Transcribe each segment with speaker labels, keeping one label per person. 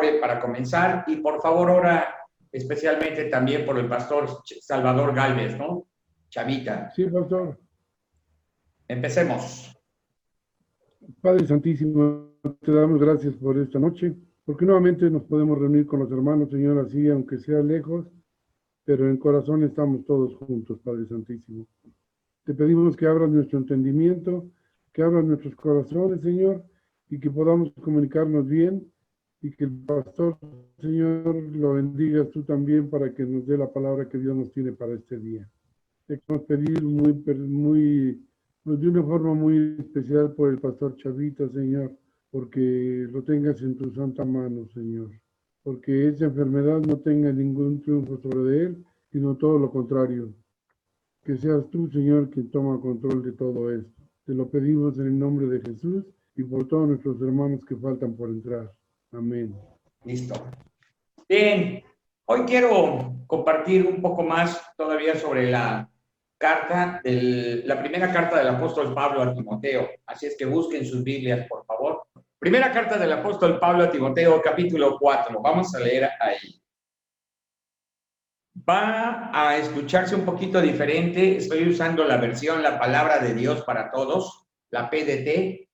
Speaker 1: ore para comenzar y por favor ora especialmente también por el pastor Salvador Gálvez, ¿no? Chavita.
Speaker 2: Sí, pastor.
Speaker 1: Empecemos.
Speaker 2: Padre Santísimo, te damos gracias por esta noche, porque nuevamente nos podemos reunir con los hermanos, Señor, así, aunque sea lejos, pero en corazón estamos todos juntos, Padre Santísimo. Te pedimos que abras nuestro entendimiento, que abras nuestros corazones, Señor, y que podamos comunicarnos bien, y que el pastor, Señor, lo bendigas tú también para que nos dé la palabra que Dios nos tiene para este día. Te queremos pedir de una forma muy especial por el pastor Chavita, Señor, porque lo tengas en tu santa mano, Señor, porque esa enfermedad no tenga ningún triunfo sobre él, sino todo lo contrario. Que seas tú, Señor, quien toma control de todo esto. Te lo pedimos en el nombre de Jesús y por todos nuestros hermanos que faltan por entrar. Amén.
Speaker 1: Listo. Bien, hoy quiero compartir un poco más todavía sobre la primera carta del apóstol Pablo a Timoteo. Así es que busquen sus Biblias, por favor. Primera carta del apóstol Pablo a Timoteo, capítulo 4. Vamos a leer ahí. Va a escucharse un poquito diferente. Estoy usando la versión La Palabra de Dios para Todos, la PDT.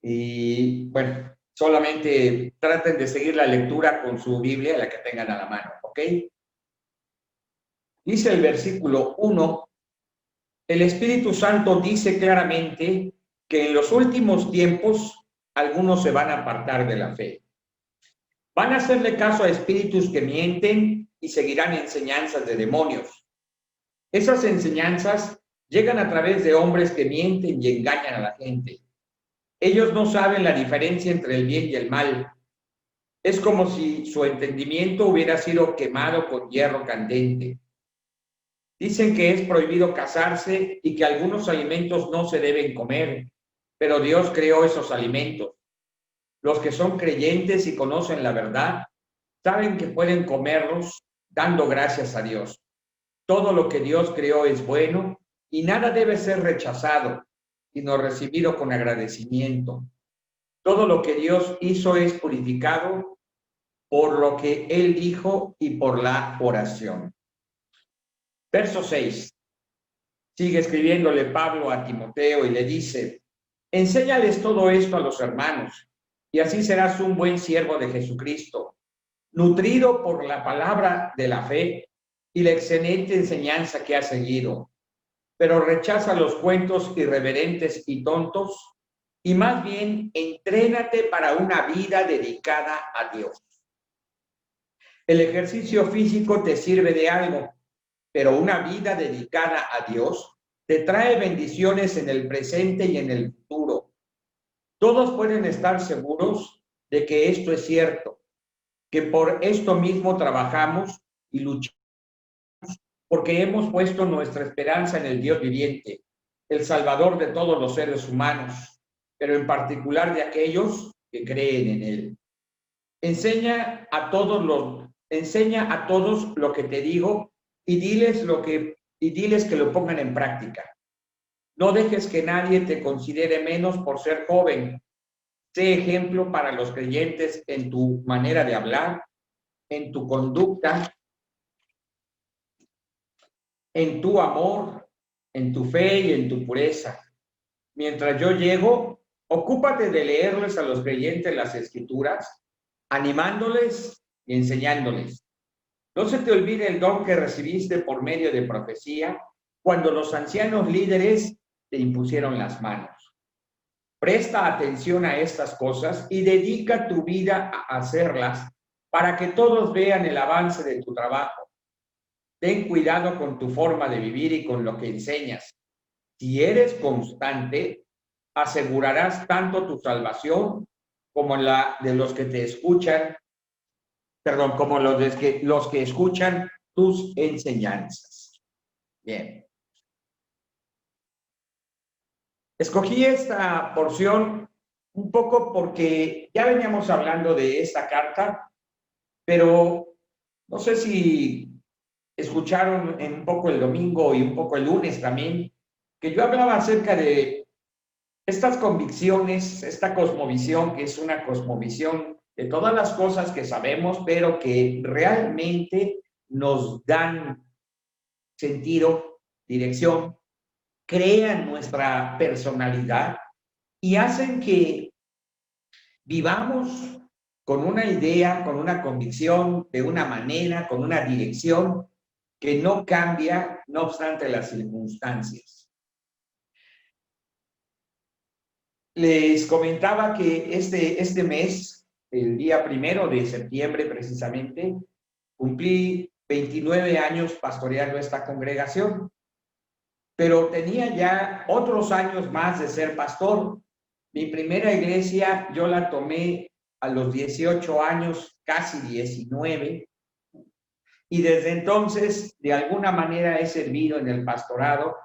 Speaker 1: Y bueno, solamente traten de seguir la lectura con su Biblia, la que tengan a la mano, ¿ok? Dice el versículo 1, el Espíritu Santo dice claramente que en los últimos tiempos algunos se van a apartar de la fe. Van a hacerle caso a espíritus que mienten y seguirán enseñanzas de demonios. Esas enseñanzas llegan a través de hombres que mienten y engañan a la gente. Ellos no saben la diferencia entre el bien y el mal. Es como si su entendimiento hubiera sido quemado con hierro candente. Dicen que es prohibido casarse y que algunos alimentos no se deben comer, pero Dios creó esos alimentos. Los que son creyentes y conocen la verdad saben que pueden comerlos dando gracias a Dios. Todo lo que Dios creó es bueno y nada debe ser rechazado, sino recibido con agradecimiento. Todo lo que Dios hizo es purificado por lo que Él dijo y por la oración. Verso 6. Sigue escribiéndole Pablo a Timoteo y le dice, enséñales todo esto a los hermanos, y así serás un buen siervo de Jesucristo, nutrido por la palabra de la fe y la excelente enseñanza que has seguido. Pero rechaza los cuentos irreverentes y tontos, y más bien entrénate para una vida dedicada a Dios. El ejercicio físico te sirve de algo, pero una vida dedicada a Dios te trae bendiciones en el presente y en el futuro. Todos pueden estar seguros de que esto es cierto, que por esto mismo trabajamos y luchamos, porque hemos puesto nuestra esperanza en el Dios viviente, el Salvador de todos los seres humanos, pero en particular de aquellos que creen en Él. Enseña a todos lo que te digo y diles que lo pongan en práctica. No dejes que nadie te considere menos por ser joven. Sé ejemplo para los creyentes en tu manera de hablar, en tu conducta, en tu amor, en tu fe y en tu pureza. Mientras yo llego, ocúpate de leerles a los creyentes las Escrituras, animándoles y enseñándoles. No se te olvide el don que recibiste por medio de profecía cuando los ancianos líderes te impusieron las manos. Presta atención a estas cosas y dedica tu vida a hacerlas para que todos vean el avance de tu trabajo. Ten cuidado con tu forma de vivir y con lo que enseñas. Si eres constante, asegurarás tanto tu salvación como la de los que te escuchan, como los que escuchan tus enseñanzas. Bien. Escogí esta porción un poco porque ya veníamos hablando de esta carta, pero no sé si escucharon un poco el domingo y un poco el lunes también, que yo hablaba acerca de estas convicciones, esta cosmovisión, que es una cosmovisión de todas las cosas que sabemos, pero que realmente nos dan sentido, dirección, crean nuestra personalidad y hacen que vivamos con una idea, con una convicción, de una manera, con una dirección que no cambia, no obstante las circunstancias. Les comentaba que este mes, el día 1 de septiembre precisamente, cumplí 29 años pastoreando esta congregación, pero tenía ya otros años más de ser pastor. Mi primera iglesia yo la tomé a los 18 años, casi 19, y desde entonces de alguna manera he servido en el pastorado,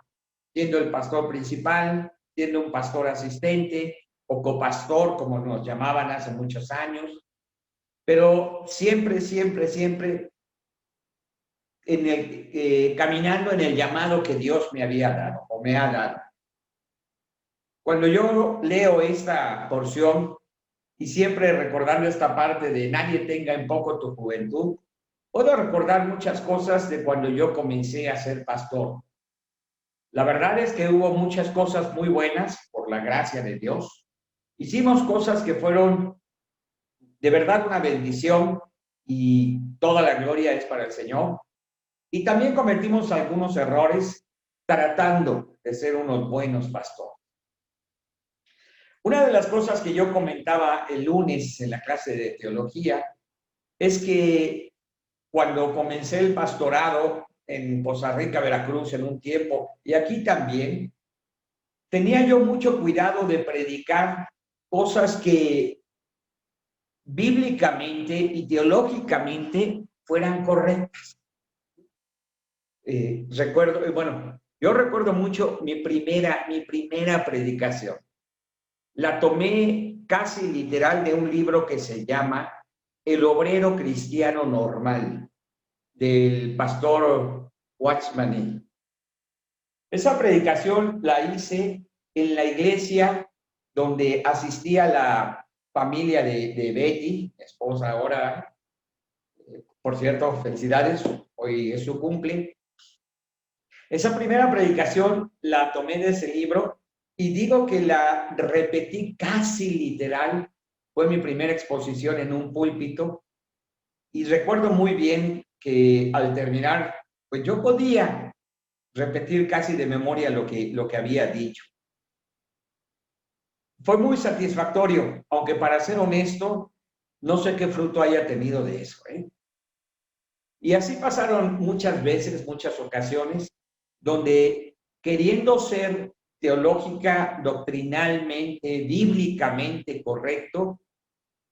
Speaker 1: siendo el pastor principal, siendo un pastor asistente o copastor, como nos llamaban hace muchos años, pero siempre caminando en el llamado que Dios me había dado o me ha dado. Cuando yo leo esta porción y siempre recordando esta parte de nadie tenga en poco tu juventud, puedo recordar muchas cosas de cuando yo comencé a ser pastor. La verdad es que hubo muchas cosas muy buenas por la gracia de Dios. Hicimos cosas que fueron de verdad una bendición y toda la gloria es para el Señor. Y también cometimos algunos errores tratando de ser unos buenos pastores. Una de las cosas que yo comentaba el lunes en la clase de teología es que cuando comencé el pastorado en Poza Rica, Veracruz, en un tiempo, y aquí también, tenía yo mucho cuidado de predicar cosas que bíblicamente y teológicamente fueran correctas. Yo recuerdo mucho mi primera predicación. La tomé casi literal de un libro que se llama El obrero cristiano normal, del pastor Watchman. Esa predicación la hice en la iglesia donde asistía la familia de Betty, mi esposa ahora. Por cierto, felicidades, hoy es su cumple. Esa primera predicación la tomé de ese libro y digo que la repetí casi literal. Fue mi primera exposición en un púlpito y recuerdo muy bien que al terminar, pues yo podía repetir casi de memoria lo que había dicho. Fue muy satisfactorio, aunque para ser honesto, no sé qué fruto haya tenido de eso, ¿eh? Y así pasaron muchas veces, muchas ocasiones, donde queriendo ser teológica, doctrinalmente, bíblicamente correcto,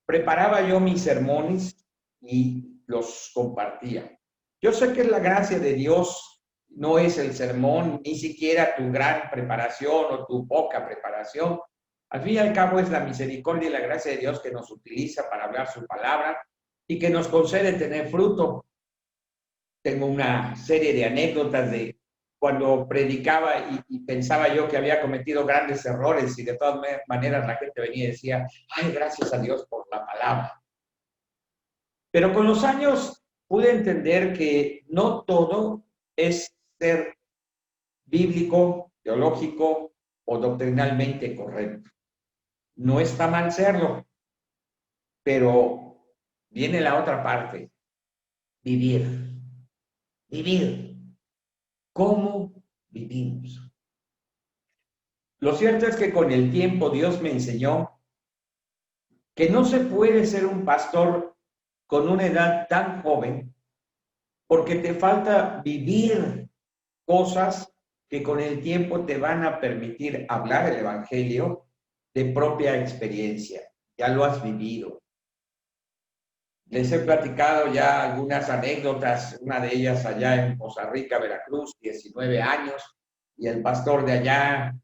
Speaker 1: preparaba yo mis sermones y los compartía. Yo sé que la gracia de Dios no es el sermón, ni siquiera tu gran preparación o tu poca preparación. Al fin y al cabo es la misericordia y la gracia de Dios que nos utiliza para hablar su palabra y que nos concede tener fruto. Tengo una serie de anécdotas de cuando predicaba y pensaba yo que había cometido grandes errores y de todas maneras la gente venía y decía, ay, gracias a Dios por la palabra. Pero con los años pude entender que no todo es ser bíblico, teológico o doctrinalmente correcto. No está mal serlo, pero viene la otra parte, vivir. Vivir. ¿Cómo vivimos? Lo cierto es que con el tiempo Dios me enseñó que no se puede ser un pastor con una edad tan joven porque te falta vivir cosas que con el tiempo te van a permitir hablar el evangelio de propia experiencia. Ya lo has vivido. Les he platicado ya algunas anécdotas, una de ellas allá en Poza Rica, Veracruz, 19 años, y el pastor de allá,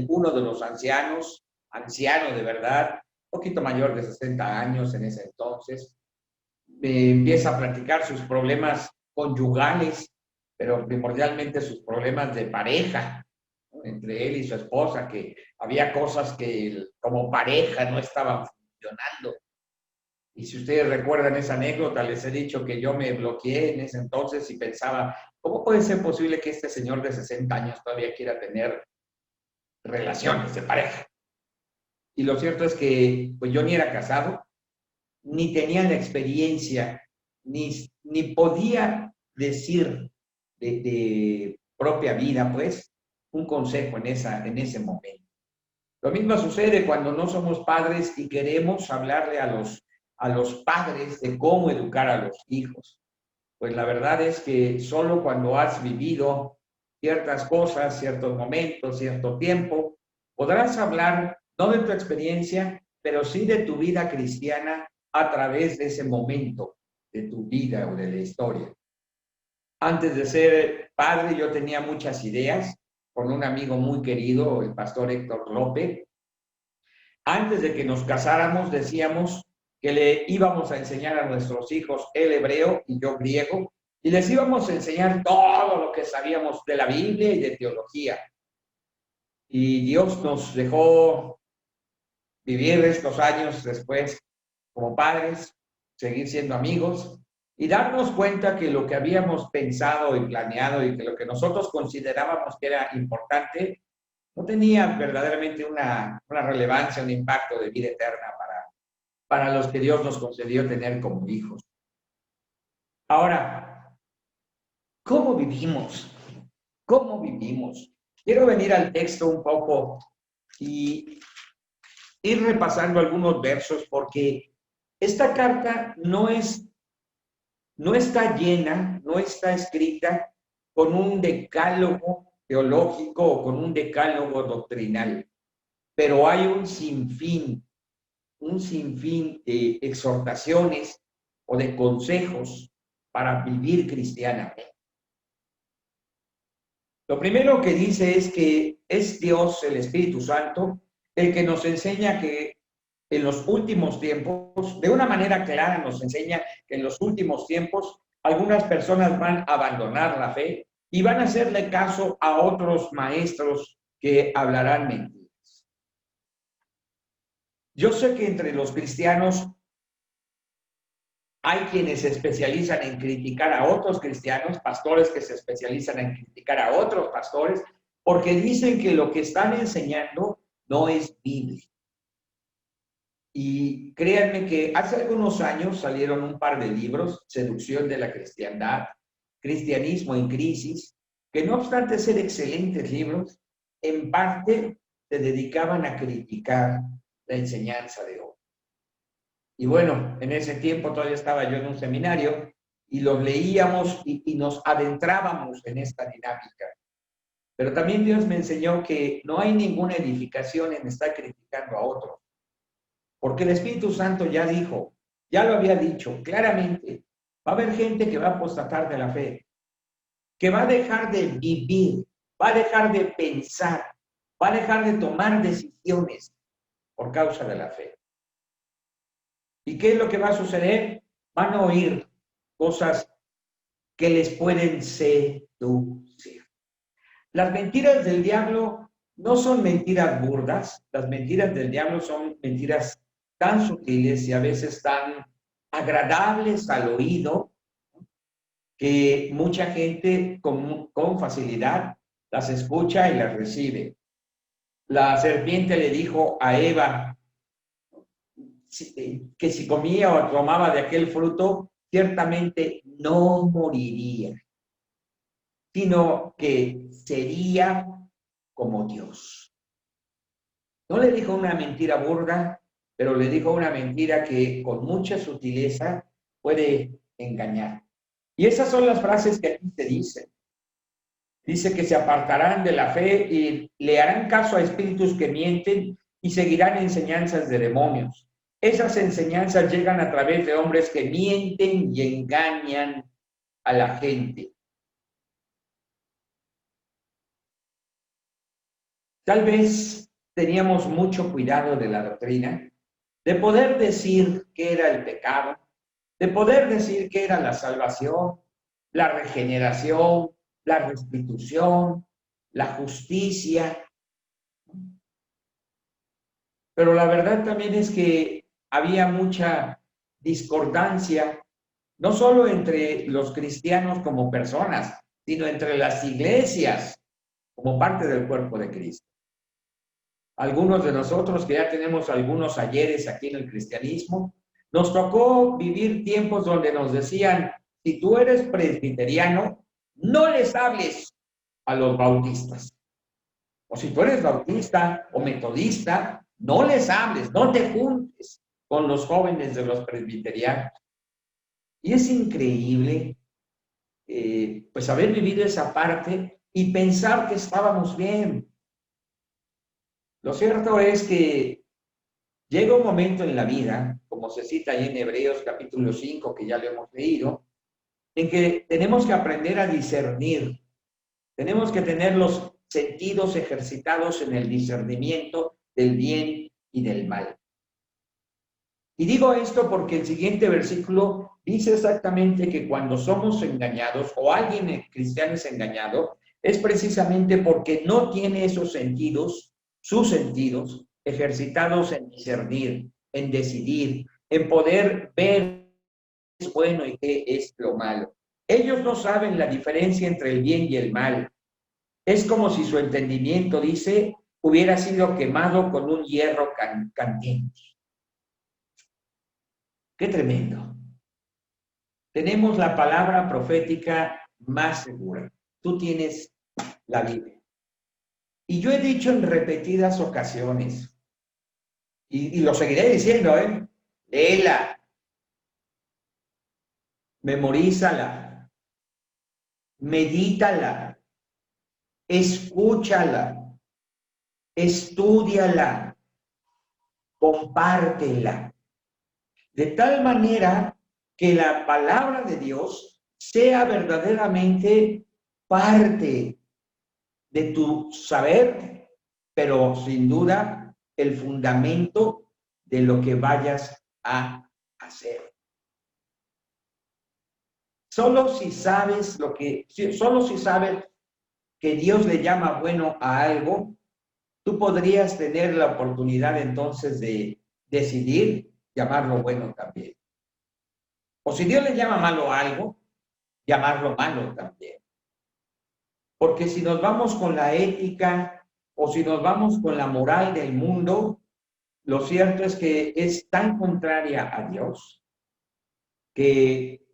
Speaker 1: uno de los ancianos, anciano de verdad, un poquito mayor de 60 años en ese entonces, me empieza a platicar sus problemas conyugales, pero primordialmente sus problemas de pareja, ¿no? Entre él y su esposa, que había cosas que como pareja no estaban funcionando. Y si ustedes recuerdan esa anécdota, les he dicho que yo me bloqueé en ese entonces y pensaba, ¿cómo puede ser posible que este señor de 60 años todavía quiera tener relaciones de pareja? Y lo cierto es que pues yo ni era casado, ni tenía la experiencia, ni podía decir de propia vida, pues, un consejo en ese momento. Lo mismo sucede cuando no somos padres y queremos hablarle a los padres de cómo educar a los hijos. Pues la verdad es que solo cuando has vivido ciertas cosas, ciertos momentos, cierto tiempo, podrás hablar no de tu experiencia, pero sí de tu vida cristiana a través de ese momento de tu vida o de la historia. Antes de ser padre, yo tenía muchas ideas con un amigo muy querido, el pastor Héctor López. Antes de que nos casáramos, decíamos que le íbamos a enseñar a nuestros hijos el hebreo y yo griego, y les íbamos a enseñar todo lo que sabíamos de la Biblia y de teología. Y Dios nos dejó vivir estos años después como padres, seguir siendo amigos y darnos cuenta que lo que habíamos pensado y planeado y que lo que nosotros considerábamos que era importante no tenía verdaderamente una relevancia, un impacto de vida eterna para los que Dios nos concedió tener como hijos. Ahora, ¿cómo vivimos? ¿Cómo vivimos? Quiero venir al texto un poco y ir repasando algunos versos porque esta carta no está llena, no está escrita con un decálogo teológico o con un decálogo doctrinal, pero hay un sinfín de exhortaciones o de consejos para vivir cristianamente. Lo primero que dice es que es Dios, el Espíritu Santo, el que nos enseña que en los últimos tiempos, de una manera clara nos enseña que en los últimos tiempos algunas personas van a abandonar la fe y van a hacerle caso a otros maestros que hablarán mentiras. Yo sé que entre los cristianos hay quienes se especializan en criticar a otros cristianos, pastores que se especializan en criticar a otros pastores, porque dicen que lo que están enseñando no es bíblico. Y créanme que hace algunos años salieron un par de libros, Seducción de la Cristiandad, Cristianismo en Crisis, que no obstante ser excelentes libros, en parte se dedicaban a criticar la enseñanza de hoy. Y bueno, en ese tiempo todavía estaba yo en un seminario y los leíamos y nos adentrábamos en esta dinámica. Pero también Dios me enseñó que no hay ninguna edificación en estar criticando a otros. Porque el Espíritu Santo ya dijo, ya lo había dicho claramente, va a haber gente que va a apostatar de la fe, que va a dejar de vivir, va a dejar de pensar, va a dejar de tomar decisiones por causa de la fe. ¿Y qué es lo que va a suceder? Van a oír cosas que les pueden seducir. Las mentiras del diablo no son mentiras burdas, las mentiras del diablo son mentiras tan sutiles y a veces tan agradables al oído que mucha gente con facilidad las escucha y las recibe. La serpiente le dijo a Eva que si comía o tomaba de aquel fruto, ciertamente no moriría, sino que sería como Dios. No le dijo una mentira burda, pero le dijo una mentira que con mucha sutileza puede engañar. Y esas son las frases que aquí se dicen. Dice que se apartarán de la fe y le harán caso a espíritus que mienten y seguirán enseñanzas de demonios. Esas enseñanzas llegan a través de hombres que mienten y engañan a la gente. Tal vez teníamos mucho cuidado de la doctrina, de poder decir qué era el pecado, de poder decir qué era la salvación, la regeneración, la restitución, la justicia. Pero la verdad también es que había mucha discordancia, no solo entre los cristianos como personas, sino entre las iglesias como parte del cuerpo de Cristo. Algunos de nosotros que ya tenemos algunos ayeres aquí en el cristianismo, nos tocó vivir tiempos donde nos decían, si tú eres presbiteriano, no les hables a los bautistas. O si tú eres bautista o metodista, no les hables, no te juntes con los jóvenes de los presbiterianos. Y es increíble, pues, haber vivido esa parte y pensar que estábamos bien. Lo cierto es que llega un momento en la vida, como se cita ahí en Hebreos capítulo 5, que ya lo hemos leído, en que tenemos que aprender a discernir. Tenemos que tener los sentidos ejercitados en el discernimiento del bien y del mal. Y digo esto porque el siguiente versículo dice exactamente que cuando somos engañados o alguien cristiano es engañado, es precisamente porque no tiene esos sentidos, sus sentidos, ejercitados en discernir, en decidir, en poder ver qué es bueno y qué es lo malo. Ellos no saben la diferencia entre el bien y el mal. Es como si su entendimiento, dice, hubiera sido quemado con un hierro candente. ¡Qué tremendo! Tenemos la palabra profética más segura. Tú tienes la Biblia. Y yo he dicho en repetidas ocasiones, y lo seguiré diciendo, léela, memorízala, medítala, escúchala, estúdiala, compártela, de tal manera que la palabra de Dios sea verdaderamente parte de tu saber, pero sin duda el fundamento de lo que vayas a hacer. Solo si sabes que Dios le llama bueno a algo, tú podrías tener la oportunidad entonces de decidir llamarlo bueno también. O si Dios le llama malo a algo, llamarlo malo también. Porque si nos vamos con la ética o si nos vamos con la moral del mundo, lo cierto es que es tan contraria a Dios que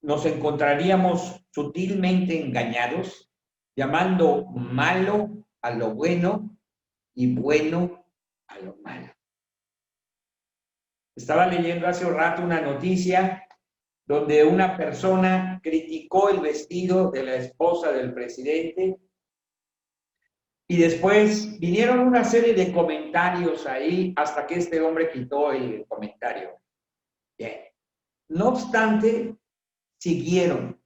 Speaker 1: nos encontraríamos sutilmente engañados, llamando malo a lo bueno y bueno a lo malo. Estaba leyendo hace un rato una noticia donde una persona criticó el vestido de la esposa del presidente y después vinieron una serie de comentarios ahí hasta que este hombre quitó el comentario. Bien. No obstante, siguieron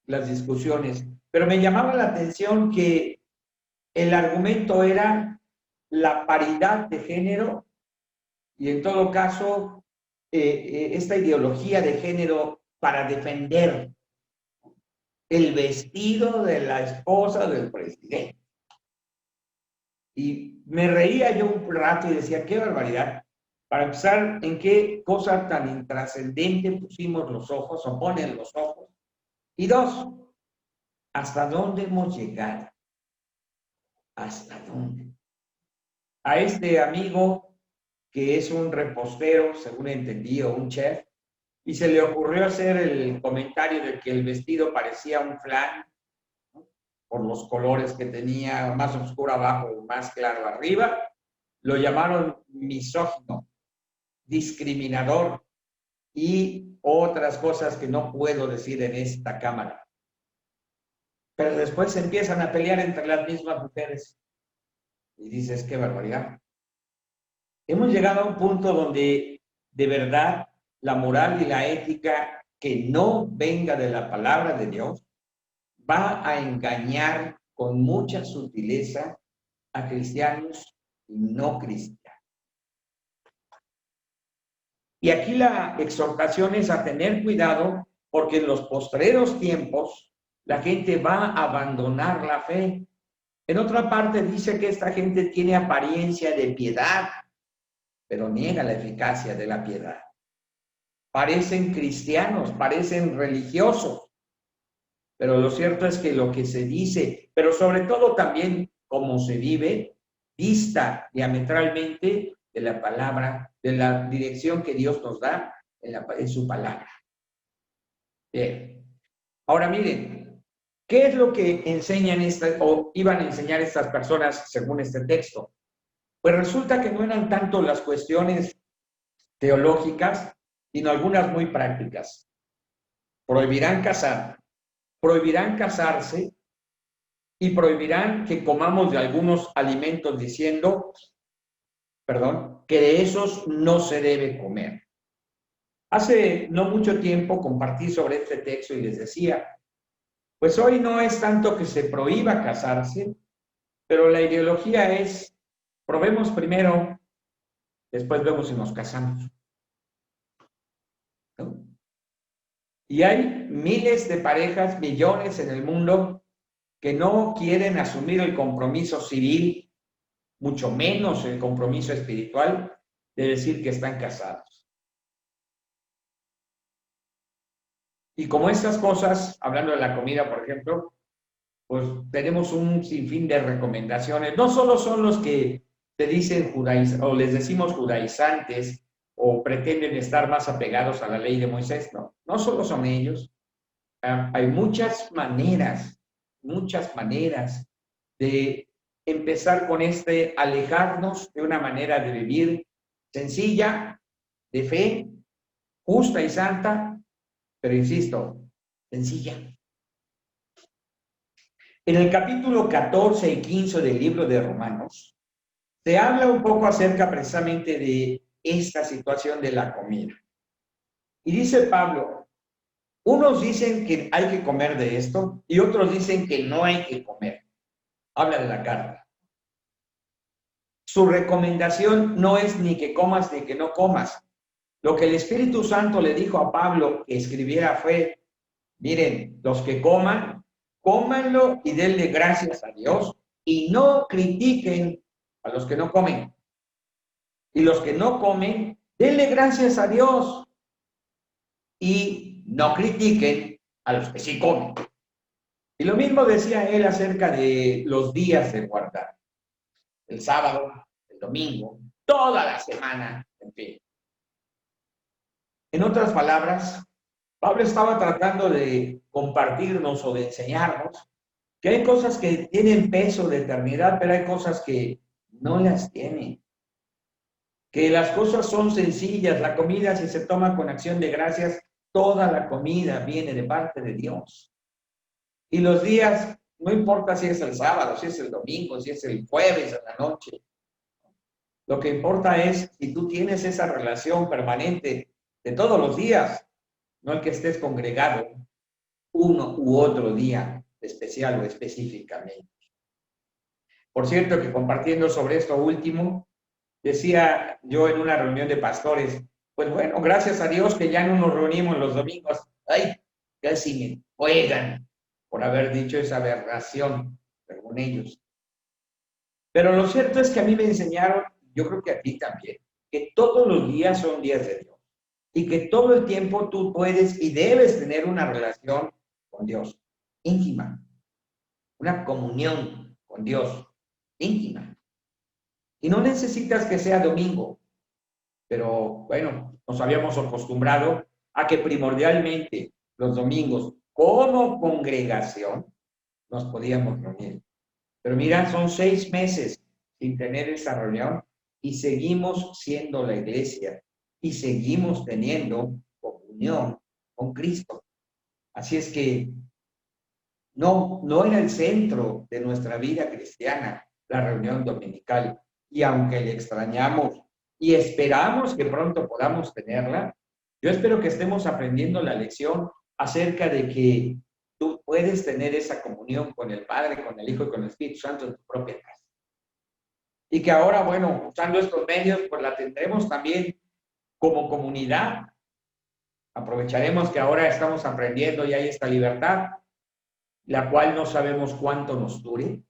Speaker 1: las discusiones, pero me llamaba la atención que el argumento era la paridad de género y en todo caso esta ideología de género para defender el vestido de la esposa del presidente. Y me reía yo un rato y decía, qué barbaridad. Para empezar, ¿en qué cosa tan intrascendente pusimos los ojos o ponen los ojos? Y dos, ¿hasta dónde hemos llegado? ¿Hasta dónde? A este amigo que es un repostero, según entendí, o un chef, y se le ocurrió hacer el comentario de que el vestido parecía un flan, ¿no?, por los colores que tenía, más oscuro abajo, más claro arriba. Lo llamaron misógino, discriminador y otras cosas que no puedo decir en esta cámara. Pero después se empiezan a pelear entre las mismas mujeres. Y dices, qué barbaridad. Hemos llegado a un punto donde de verdad la moral y la ética que no venga de la palabra de Dios va a engañar con mucha sutileza a cristianos y no cristianos. Y aquí la exhortación es a tener cuidado porque en los postreros tiempos la gente va a abandonar la fe. En otra parte dice que esta gente tiene apariencia de piedad, pero niega la eficacia de la piedad. parecen cristianos, parecen religiosos, pero lo cierto es que lo que se dice, pero sobre todo también cómo se vive, dista diametralmente de la palabra, de la dirección que Dios nos da en su palabra. Bien. Ahora miren, ¿qué es lo que enseñan o iban a enseñar estas personas según este texto? Pues resulta que no eran tanto las cuestiones teológicas, sino algunas muy prácticas. Prohibirán casarse y prohibirán que comamos de algunos alimentos diciendo, que de esos no se debe comer. Hace no mucho tiempo compartí sobre este texto y les decía, pues hoy no es tanto que se prohíba casarse, pero la ideología es, probemos primero, después vemos si nos casamos. ¿No? Y hay miles de parejas, millones en el mundo, que no quieren asumir el compromiso civil, mucho menos el compromiso espiritual, de decir que están casados. Y como estas cosas, hablando de la comida, por ejemplo, pues tenemos un sinfín de recomendaciones. No solo son los que te dicen o les decimos judaizantes o pretenden estar más apegados a la ley de Moisés, no solo son ellos. Hay muchas maneras de empezar con alejarnos de una manera de vivir sencilla, de fe, justa y santa, pero insisto, sencilla. En el capítulo 14 y 15 del libro de Romanos, se habla un poco acerca precisamente de esta situación de la comida. Y dice Pablo, unos dicen que hay que comer de esto y otros dicen que no hay que comer. Habla de la carne. Su recomendación no es ni que comas ni que no comas. Lo que el Espíritu Santo le dijo a Pablo que escribiera fue, miren, los que coman, cómanlo y denle gracias a Dios y no critiquen a los que no comen. Y los que no comen, denle gracias a Dios y no critiquen a los que sí comen. Y lo mismo decía él acerca de los días de guardar. El sábado, el domingo, toda la semana, en fin. En otras palabras, Pablo estaba tratando de compartirnos o de enseñarnos que hay cosas que tienen peso de eternidad, pero hay cosas que no las tienen. Que las cosas son sencillas, la comida si se toma con acción de gracias, toda la comida viene de parte de Dios. Y los días, no importa si es el sábado, si es el domingo, si es el jueves en la noche. Lo que importa es si tú tienes esa relación permanente de todos los días, no el que estés congregado uno u otro día especial o específicamente. Por cierto, que compartiendo sobre esto último, decía yo en una reunión de pastores, pues bueno, gracias a Dios que ya no nos reunimos los domingos. Ay, casi me juegan por haber dicho esa aberración, según ellos. Pero lo cierto es que a mí me enseñaron, yo creo que a ti también, que todos los días son días de Dios y que todo el tiempo tú puedes y debes tener una relación con Dios, íntima, una comunión con Dios, íntima. Y no necesitas que sea domingo, pero bueno, nos habíamos acostumbrado a que primordialmente los domingos, como congregación, nos podíamos reunir. Pero mira, son 6 meses sin tener esa reunión y seguimos siendo la iglesia y seguimos teniendo comunión con Cristo. Así es que no era el centro de nuestra vida cristiana la reunión dominical. Y aunque le extrañamos y esperamos que pronto podamos tenerla, yo espero que estemos aprendiendo la lección acerca de que tú puedes tener esa comunión con el Padre, con el Hijo y con el Espíritu Santo en tu propia casa. Y que ahora, bueno, usando estos medios, pues la tendremos también como comunidad. Aprovecharemos que ahora estamos aprendiendo y hay esta libertad, la cual no sabemos cuánto nos dure.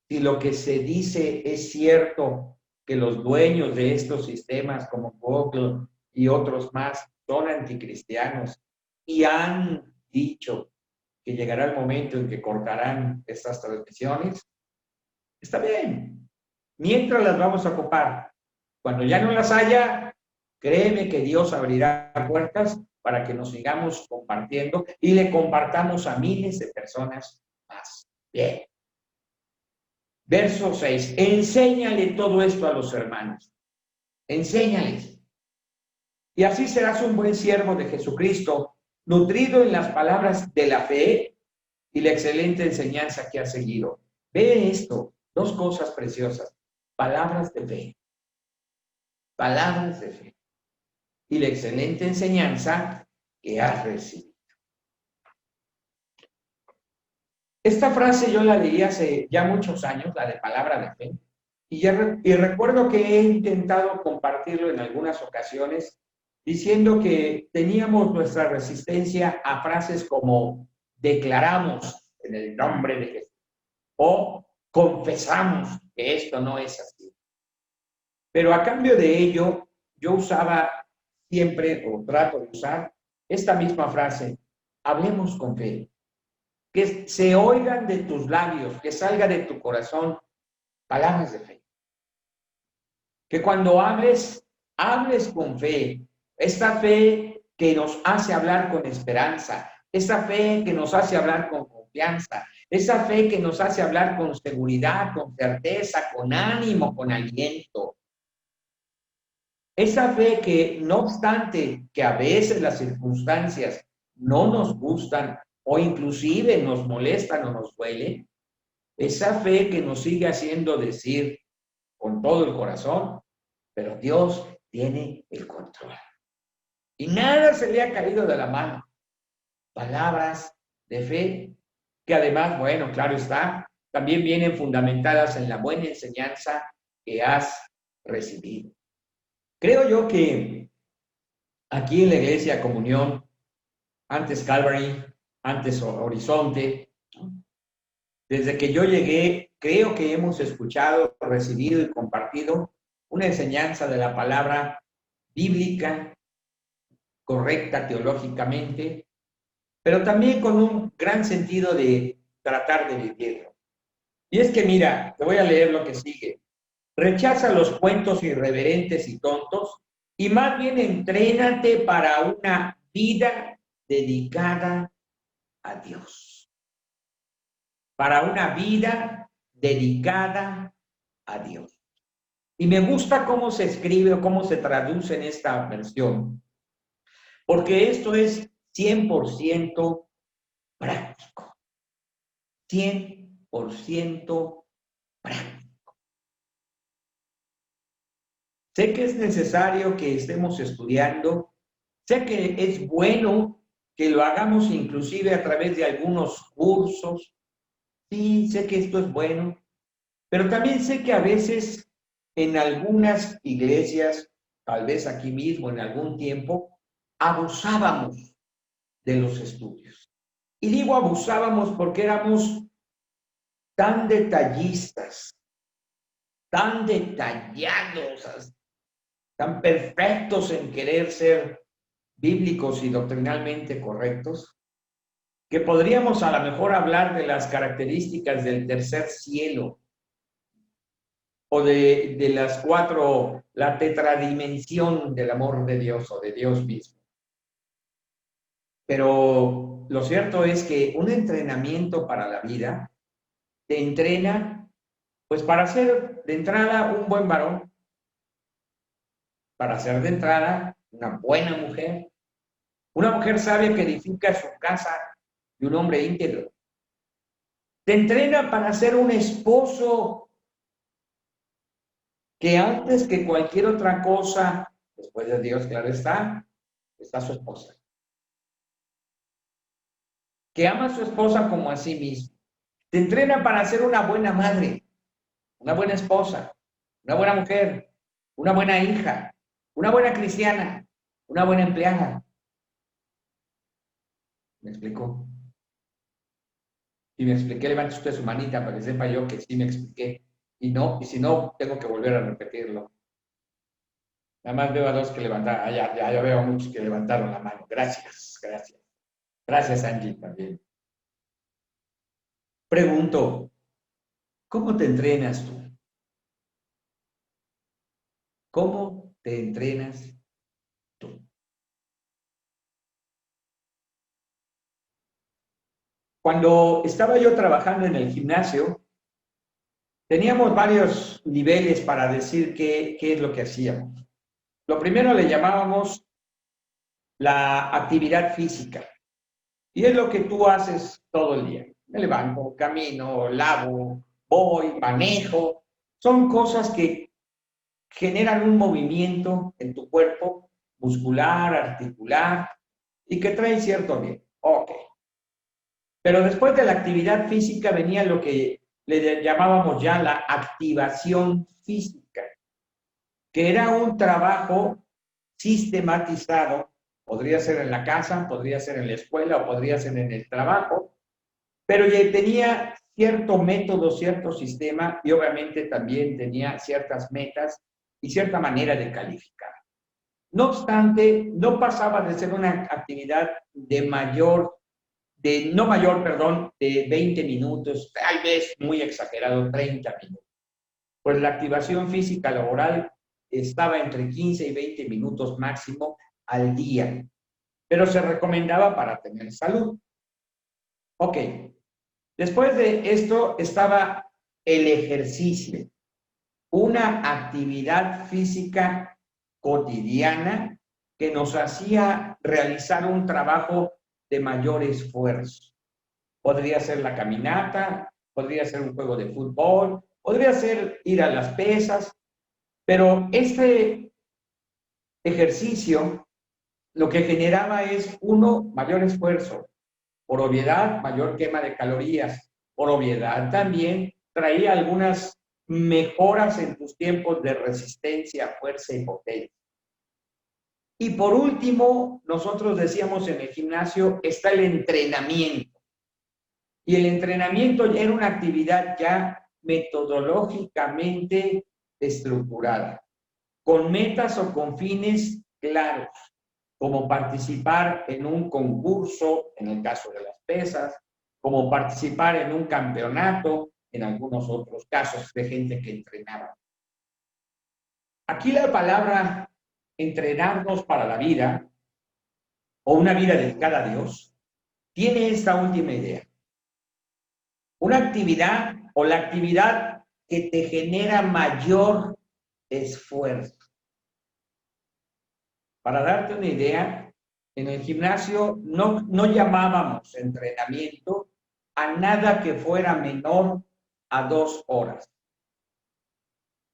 Speaker 1: Si lo que se dice es cierto, que los dueños de estos sistemas como Google y otros más son anticristianos y han dicho que llegará el momento en que cortarán estas transmisiones, está bien. Mientras las vamos a ocupar. Cuando ya no las haya, créeme que Dios abrirá puertas para que nos sigamos compartiendo y le compartamos a miles de personas más. Bien. Verso 6. Enséñale todo esto a los hermanos. Enséñales. Y así serás un buen siervo de Jesucristo, nutrido en las palabras de la fe y la excelente enseñanza que has seguido. Ve esto, dos cosas preciosas. Palabras de fe. Palabras de fe. Y la excelente enseñanza que has recibido. Esta frase yo la leí hace ya muchos años, la de palabra de fe, y recuerdo que he intentado compartirlo en algunas ocasiones, diciendo que teníamos nuestra resistencia a frases como declaramos en el nombre de Jesús o confesamos que esto no es así. Pero a cambio de ello, yo usaba siempre, o trato de usar, esta misma frase, hablemos con fe. Que se oigan de tus labios, que salga de tu corazón palabras de fe. Que cuando hables, hables con fe. Esta fe que nos hace hablar con esperanza, esa fe que nos hace hablar con confianza, esa fe que nos hace hablar con seguridad, con certeza, con ánimo, con aliento. Esa fe que, no obstante que a veces las circunstancias no nos gustan o inclusive nos molestan o nos duelen, esa fe que nos sigue haciendo decir con todo el corazón, pero Dios tiene el control. Y nada se le ha caído de la mano. Palabras de fe que además, bueno, claro está, también vienen fundamentadas en la buena enseñanza que has recibido. Creo yo que aquí en la Iglesia Comunión, antes Calvary, antes Horizonte, ¿no? Desde que yo llegué, creo que hemos escuchado, recibido y compartido una enseñanza de la palabra bíblica, correcta teológicamente, pero también con un gran sentido de tratar de vivirlo. Y es que mira, te voy a leer lo que sigue. Rechaza los cuentos irreverentes y tontos y más bien entrénate para una vida dedicada a Dios. Para una vida dedicada a Dios. Y me gusta cómo se escribe o cómo se traduce en esta versión, porque esto es 100% práctico. 100% práctico. Sé que es necesario que estemos estudiando, sé que es bueno que lo hagamos inclusive a través de algunos cursos. Sí, sé que esto es bueno, pero también sé que a veces en algunas iglesias, tal vez aquí mismo en algún tiempo, abusábamos de los estudios. Y digo abusábamos porque éramos tan detallistas, tan detallados, tan perfectos en querer ser bíblicos y doctrinalmente correctos, que podríamos a lo mejor hablar de las características del tercer cielo o de las cuatro, la tetradimensión del amor de Dios o de Dios mismo. Pero lo cierto es que un entrenamiento para la vida te entrena, pues para ser de entrada un buen varón, para ser de entrada una buena mujer, una mujer sabia que edifica su casa y un hombre íntegro. Te entrena para ser un esposo que antes que cualquier otra cosa, después de Dios, claro está su esposa. Que ama a su esposa como a sí mismo. Te entrena para ser una buena madre, una buena esposa, una buena mujer, una buena hija, una buena cristiana, una buena empleada. ¿Me explicó? Si me expliqué, levante usted su manita para que sepa yo que sí me expliqué. Y si no, tengo que volver a repetirlo. Nada más veo a dos que levantaron. Ya veo a muchos que levantaron la mano. Gracias, gracias. Gracias, Angie, también. Pregunto, ¿cómo te entrenas tú? ¿Cómo te entrenas tú? Cuando estaba yo trabajando en el gimnasio, teníamos varios niveles para decir qué es lo que hacíamos. Lo primero le llamábamos la actividad física. Y es lo que tú haces todo el día. Me levanto, camino, lavo, voy, manejo. Son cosas que generan un movimiento en tu cuerpo, muscular, articular, y que traen cierto bien. Ok. Pero después de la actividad física venía lo que le llamábamos ya la activación física, que era un trabajo sistematizado, podría ser en la casa, podría ser en la escuela o podría ser en el trabajo, pero ya tenía cierto método, cierto sistema y obviamente también tenía ciertas metas y cierta manera de calificar. No obstante, no pasaba de ser una actividad no mayor, perdón, de 20 minutos, tal vez muy exagerado, 30 minutos. Pues la activación física laboral estaba entre 15 y 20 minutos máximo al día, pero se recomendaba para tener salud. Ok, después de esto estaba el ejercicio, una actividad física cotidiana que nos hacía realizar un trabajo de mayor esfuerzo. Podría ser la caminata, podría ser un juego de fútbol, podría ser ir a las pesas, pero este ejercicio lo que generaba es, uno, mayor esfuerzo, por obviedad, mayor quema de calorías, por obviedad también traía algunas mejoras en tus tiempos de resistencia, fuerza y potencia. Y por último, nosotros decíamos en el gimnasio, está el entrenamiento. Y el entrenamiento ya era una actividad ya metodológicamente estructurada, con metas o con fines claros, como participar en un concurso, en el caso de las pesas, como participar en un campeonato, en algunos otros casos de gente que entrenaba. Aquí la palabra entrenarnos para la vida o una vida dedicada a Dios tiene esta última idea. Una actividad o la actividad que te genera mayor esfuerzo. Para darte una idea, en el gimnasio no llamábamos entrenamiento a nada que fuera menor a 2 horas.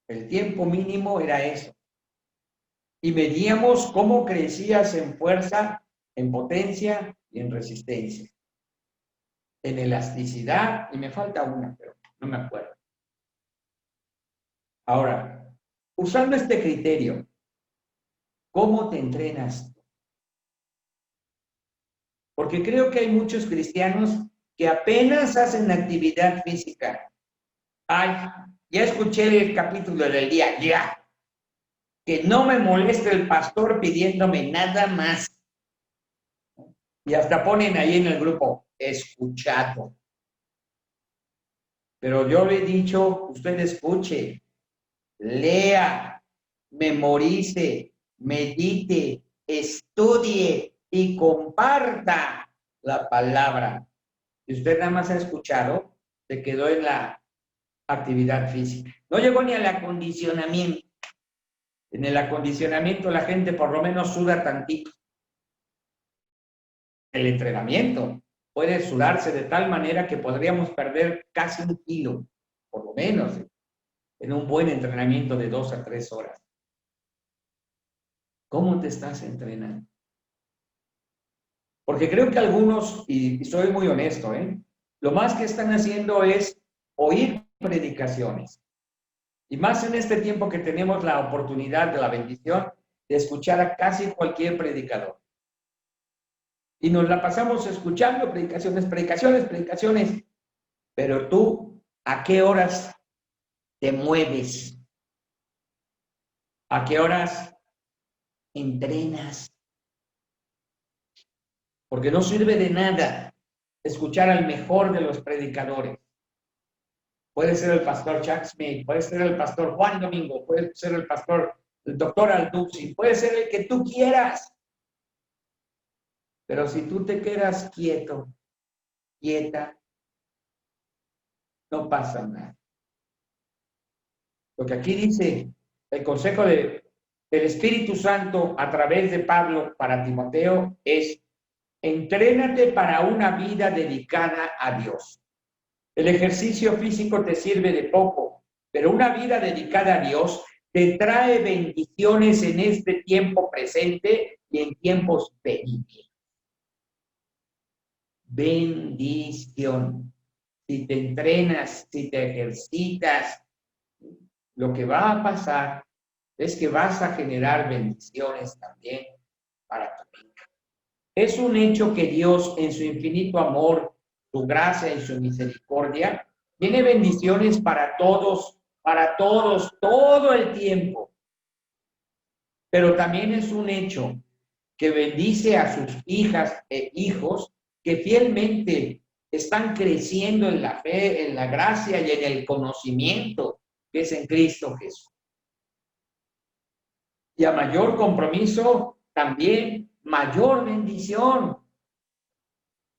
Speaker 1: El tiempo mínimo era eso. Y medíamos cómo crecías en fuerza, en potencia y en resistencia. En elasticidad, y me falta una, pero no me acuerdo. Ahora, usando este criterio, ¿cómo te entrenas? Porque creo que hay muchos cristianos que apenas hacen actividad física. Ay, ya escuché el capítulo del día, ya. Que no me moleste el pastor pidiéndome nada más. Y hasta ponen ahí en el grupo, escuchado. Pero yo le he dicho, usted escuche, lea, memorice, medite, estudie y comparta la palabra. Y usted nada más ha escuchado, se quedó en la actividad física. No llegó ni al acondicionamiento. En el acondicionamiento la gente por lo menos suda tantito. El entrenamiento puede sudarse de tal manera que podríamos perder casi 1 kilo, por lo menos, en un buen entrenamiento de 2 a 3 horas. ¿Cómo te estás entrenando? Porque creo que algunos, y soy muy honesto, lo más que están haciendo es oír predicaciones. Y más en este tiempo que tenemos la oportunidad de la bendición de escuchar a casi cualquier predicador. Y nos la pasamos escuchando predicaciones, predicaciones, predicaciones. Pero tú, ¿a qué horas te mueves? ¿A qué horas entrenas. Porque no sirve de nada escuchar al mejor de los predicadores. Puede ser el pastor Chuck Smith, puede ser el pastor Juan Domingo, puede ser el doctor Alduzzi, puede ser el que tú quieras. Pero si tú te quedas quieto, quieta, no pasa nada. Lo que aquí dice el consejo del Espíritu Santo a través de Pablo para Timoteo es: entrénate para una vida dedicada a Dios. El ejercicio físico te sirve de poco, pero una vida dedicada a Dios te trae bendiciones en este tiempo presente y en tiempos venideros. Bendición. Si te entrenas, si te ejercitas, lo que va a pasar es que vas a generar bendiciones también para tu vida. Es un hecho que Dios, en su infinito amor, su gracia y su misericordia, tiene bendiciones para todos, todo el tiempo. Pero también es un hecho que bendice a sus hijas e hijos que fielmente están creciendo en la fe, en la gracia y en el conocimiento que es en Cristo Jesús. Y a mayor compromiso, también mayor bendición.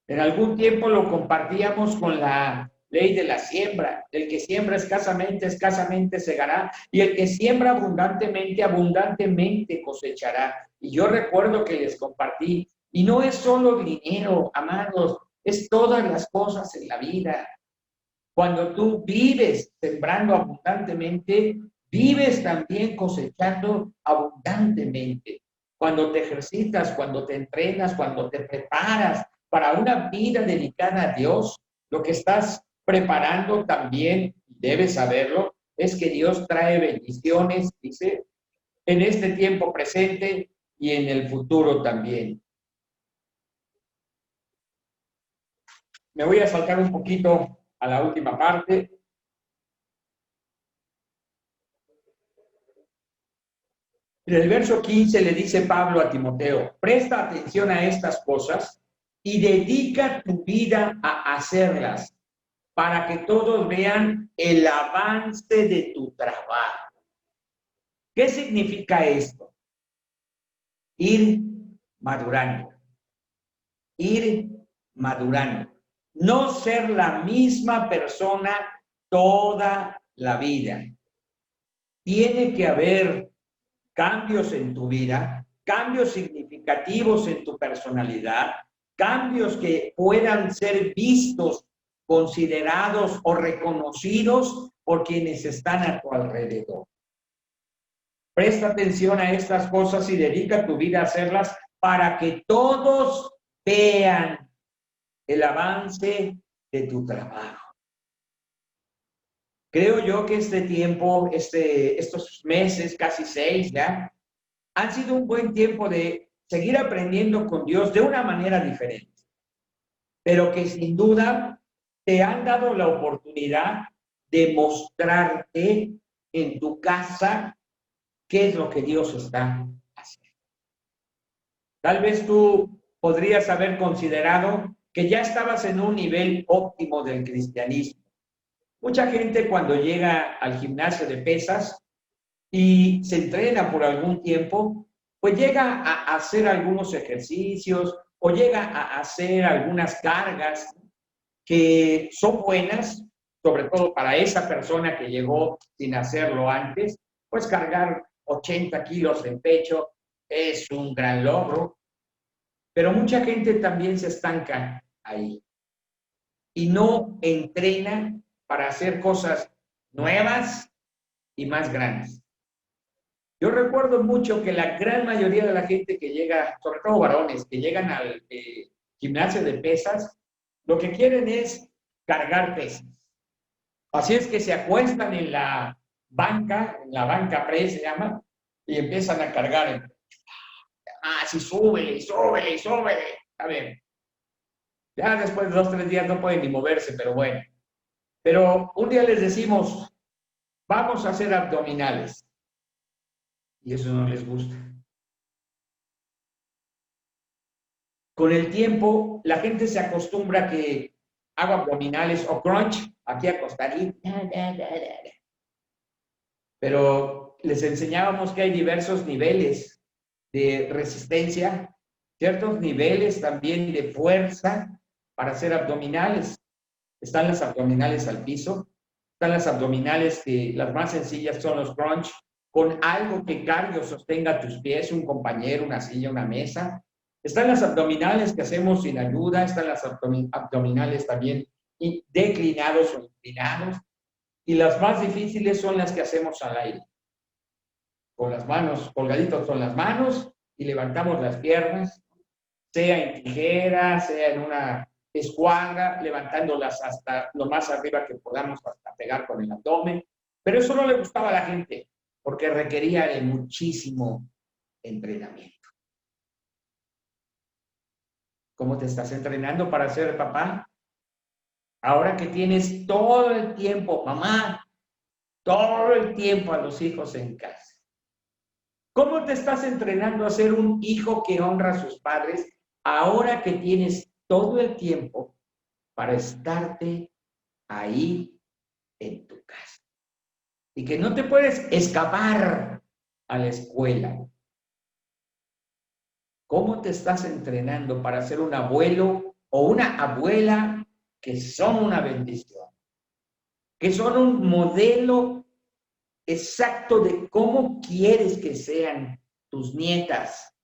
Speaker 1: En algún tiempo lo compartíamos con la ley de la siembra. El que siembra escasamente, escasamente segará. Y el que siembra abundantemente, abundantemente cosechará. Y yo recuerdo que les compartí, y no es solo dinero, amados, es todas las cosas en la vida. Cuando tú vives sembrando abundantemente, vives también cosechando abundantemente. Cuando te ejercitas, cuando te entrenas, cuando te preparas para una vida dedicada a Dios, lo que estás preparando también, debes saberlo, es que Dios trae bendiciones, dice, en este tiempo presente y en el futuro también. Me voy a saltar un poquito a la última parte. En el verso 15 le dice Pablo a Timoteo: presta atención a estas cosas y dedica tu vida a hacerlas, para que todos vean el avance de tu trabajo. ¿Qué significa esto? Ir madurando. Ir madurando. No ser la misma persona toda la vida. Tiene que haber cambios en tu vida, cambios significativos en tu personalidad, cambios que puedan ser vistos, considerados o reconocidos por quienes están a tu alrededor. Presta atención a estas cosas y dedica tu vida a hacerlas para que todos vean el avance de tu trabajo. Creo yo que este tiempo, estos meses, casi 6 ya, han sido un buen tiempo de seguir aprendiendo con Dios de una manera diferente, pero que sin duda te han dado la oportunidad de mostrarte en tu casa qué es lo que Dios está haciendo. Tal vez tú podrías haber considerado que ya estabas en un nivel óptimo del cristianismo. Mucha gente cuando llega al gimnasio de pesas y se entrena por algún tiempo, pues llega a hacer algunos ejercicios o llega a hacer algunas cargas que son buenas, sobre todo para esa persona que llegó sin hacerlo antes. Pues cargar 80 kilos en pecho es un gran logro, pero mucha gente también se estanca ahí y no entrena para hacer cosas nuevas y más grandes. Yo recuerdo mucho que la gran mayoría de la gente que llega, sobre todo varones, que llegan al gimnasio de pesas, lo que quieren es cargar pesas. Así es que se acuestan en la banca press se llama, y empiezan a cargar. Sí, súbele, súbele, súbele. A ver, ya después de 2 o 3 días no pueden ni moverse, pero bueno. Pero un día les decimos, vamos a hacer abdominales. Y eso no les gusta. con el tiempo, la gente se acostumbra a que hago abdominales o crunch, aquí acostadito. Pero les enseñábamos que hay diversos niveles de resistencia, ciertos niveles también de fuerza para hacer abdominales. Están las abdominales al piso, están las abdominales que las más sencillas son los crunch, con algo que cargue o sostenga tus pies, un compañero, una silla, una mesa. Están las abdominales que hacemos sin ayuda, están las abdominales también declinados o inclinados, y las más difíciles son las que hacemos al aire, con las manos, colgaditos con las manos, y levantamos las piernas, sea en tijera, sea en una escuadra, levantándolas hasta lo más arriba que podamos, hasta pegar con el abdomen. Pero eso no le gustaba a la gente, porque requería de muchísimo entrenamiento. ¿Cómo te estás entrenando para ser papá? Ahora que tienes todo el tiempo, mamá, todo el tiempo a los hijos en casa. ¿Cómo te estás entrenando a ser un hijo que honra a sus padres ahora que tienes todo el tiempo para estarte ahí en tu casa? Y que no te puedes escapar a la escuela. ¿Cómo te estás entrenando para ser un abuelo o una abuela que son una bendición? Que son un modelo exacto de cómo quieres que sean tus nietas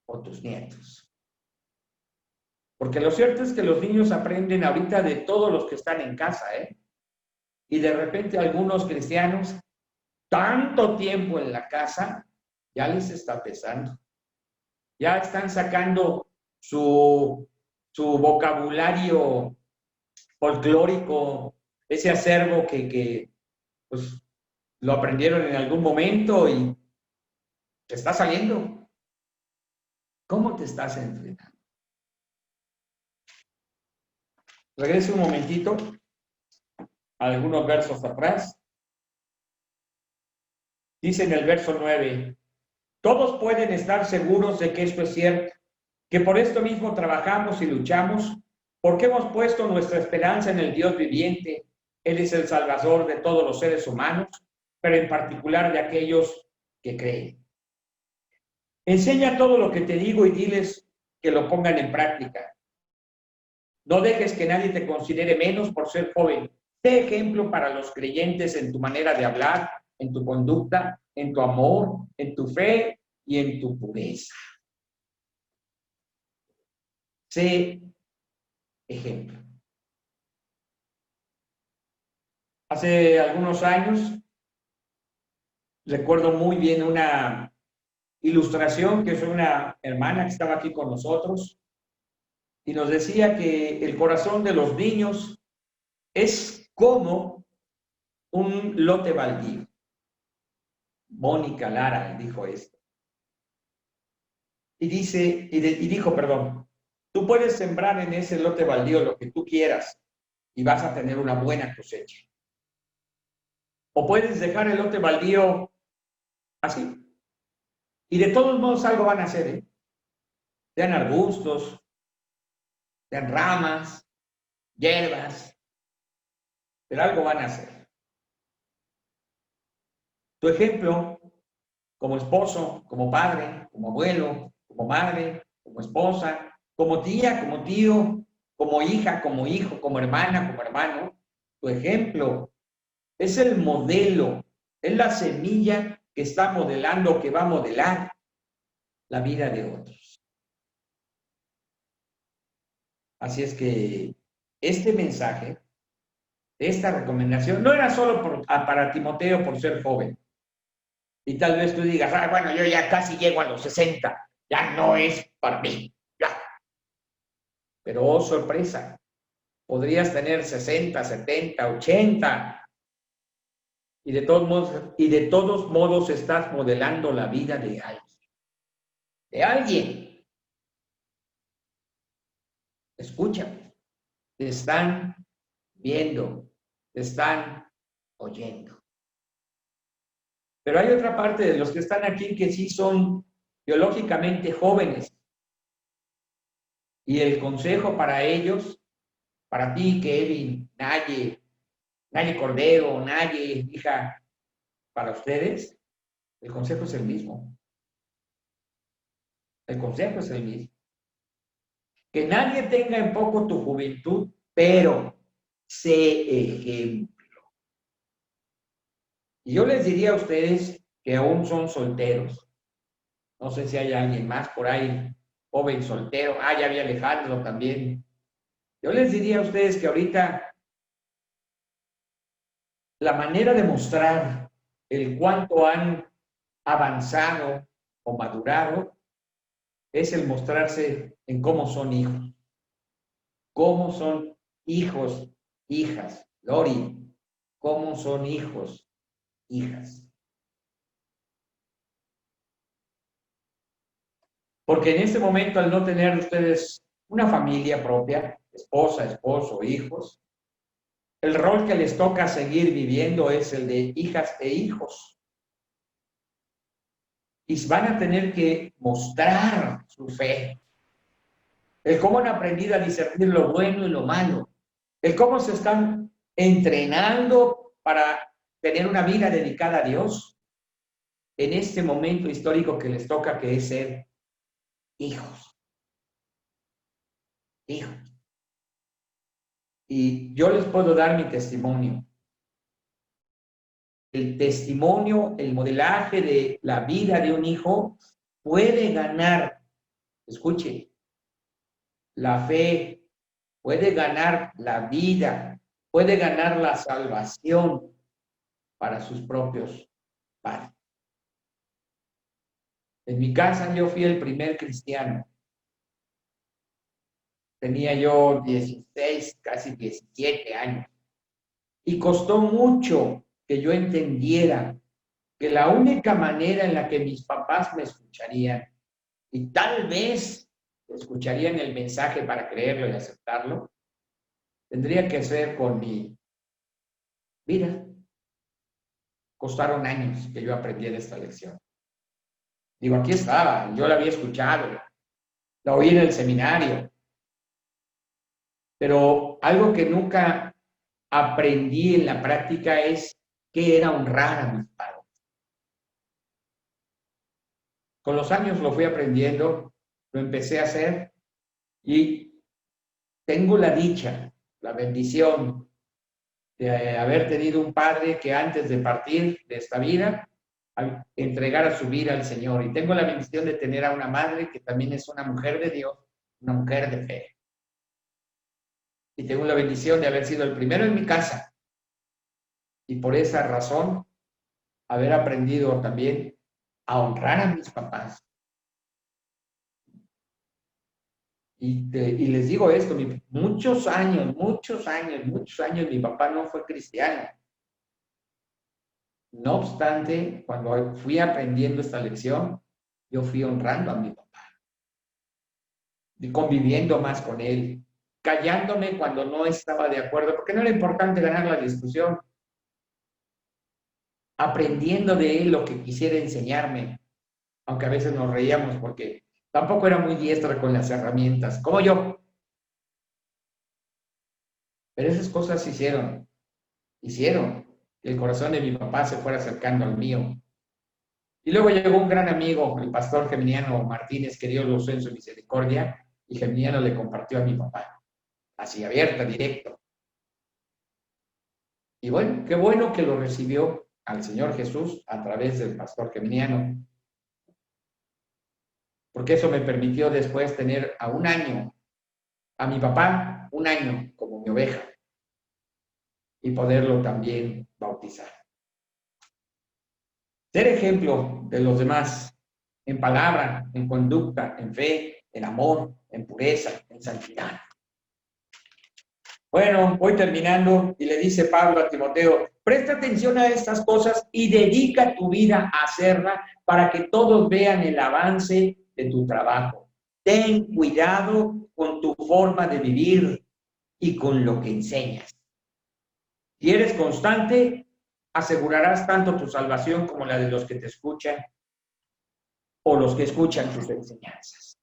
Speaker 1: o tus nietos. Porque lo cierto es que los niños aprenden ahorita de todos los que están en casa, ¿eh? Y de repente algunos cristianos, tanto tiempo en la casa, ya les está pesando. Ya están sacando su vocabulario folclórico, ese acervo que pues, lo aprendieron en algún momento y te está saliendo. ¿Cómo te estás entrenando? Regreso un momentito a algunos versos atrás. Dice en el verso 9, todos pueden estar seguros de que esto es cierto, que por esto mismo trabajamos y luchamos, porque hemos puesto nuestra esperanza en el Dios viviente. Él es el Salvador de todos los seres humanos, pero en particular de aquellos que creen. Enseña todo lo que te digo y diles que lo pongan en práctica. No dejes que nadie te considere menos por ser joven. Sé ejemplo para los creyentes en tu manera de hablar, en tu conducta, en tu amor, en tu fe y en tu pureza. Sé ejemplo. Hace algunos años, recuerdo muy bien una ilustración que fue una hermana que estaba aquí con nosotros y nos decía que el corazón de los niños es como un lote baldío. Mónica Lara dijo esto. Y dijo, tú puedes sembrar en ese lote baldío lo que tú quieras y vas a tener una buena cosecha. O puedes dejar el lote baldío así. Y de todos modos algo van a hacer, ¿eh? Sean arbustos, sean ramas, hierbas, pero algo van a hacer. Tu ejemplo, como esposo, como padre, como abuelo, como madre, como esposa, como tía, como tío, como hija, como hijo, como hermana, como hermano, tu ejemplo es el modelo, es la semilla que está modelando, que va a modelar la vida de otros. Así es que este mensaje, esta recomendación, no era solo para Timoteo por ser joven. Y tal vez tú digas, bueno, yo ya casi llego a los 60, ya no es para mí, ya. Pero oh, sorpresa, podrías tener 60, 70, 80, y de todos modos estás modelando la vida de alguien. De alguien. Escúchame, te están viendo, te están oyendo. Pero hay otra parte de los que están aquí que sí son biológicamente jóvenes. Y el consejo para ellos, para ti, Kevin, Naye Cordero, Naye, hija, para ustedes, el consejo es el mismo. El consejo es el mismo. Que nadie tenga en poco tu juventud, pero sé ejemplo. Y yo les diría a ustedes que aún son solteros. No sé si hay alguien más por ahí, joven soltero. Ya había Alejandro también. Yo les diría a ustedes que ahorita la manera de mostrar el cuánto han avanzado o madurado es el mostrarse en cómo son hijos. Cómo son hijos, hijas. Lori, cómo son hijos, hijas. Porque en este momento, al no tener ustedes una familia propia, esposa, esposo, hijos, el rol que les toca seguir viviendo es el de hijas e hijos. Y van a tener que mostrar su fe. El cómo han aprendido a discernir lo bueno y lo malo. El cómo se están entrenando para tener una vida dedicada a Dios en este momento histórico que les toca, que es ser hijos. Hijos. Y yo les puedo dar mi testimonio. El testimonio, el modelaje de la vida de un hijo puede ganar, escuche, la fe, puede ganar la vida, puede ganar la salvación para sus propios padres. En mi casa yo fui el primer cristiano. Tenía yo 16, casi 17 años. Y costó mucho que yo entendiera que la única manera en la que mis papás me escucharían y tal vez escucharían el mensaje para creerlo y aceptarlo, tendría que ser con mi vida. Costaron años que yo aprendiera esta lección. Digo, aquí estaba, yo la había escuchado, la oí en el seminario, pero algo que nunca aprendí en la práctica es qué era honrar a mis padres. Con los años lo fui aprendiendo, lo empecé a hacer y tengo la dicha, la bendición de haber tenido un padre que antes de partir de esta vida entregara su vida al Señor. Y tengo la bendición de tener a una madre que también es una mujer de Dios, una mujer de fe. Y tengo la bendición de haber sido el primero en mi casa. Y por esa razón, haber aprendido también a honrar a mis papás. Y les digo esto, muchos años, mi papá no fue cristiano. No obstante, cuando fui aprendiendo esta lección, yo fui honrando a mi papá. Y conviviendo más con él, callándome cuando no estaba de acuerdo, porque no era importante ganar la discusión. Aprendiendo de él lo que quisiera enseñarme, aunque a veces nos reíamos porque tampoco era muy diestra con las herramientas, como yo. Pero esas cosas hicieron que el corazón de mi papá se fuera acercando al mío. Y luego llegó un gran amigo, el pastor Geminiano Martínez, que Dios lo usó en su misericordia, y Geminiano le compartió a mi papá, así abierta, directo. Y bueno, qué bueno que lo recibió al Señor Jesús a través del pastor Geminiano, porque eso me permitió después tener a mi papá, un año como mi oveja, y poderlo también bautizar. Ser ejemplo de los demás en palabra, en conducta, en fe, en amor, en pureza, en santidad. Bueno, voy terminando y le dice Pablo a Timoteo, presta atención a estas cosas y dedica tu vida a hacerla para que todos vean el avance de tu trabajo. Ten cuidado con tu forma de vivir y con lo que enseñas. Si eres constante, asegurarás tanto tu salvación como la de los que te escuchan o los que escuchan tus enseñanzas.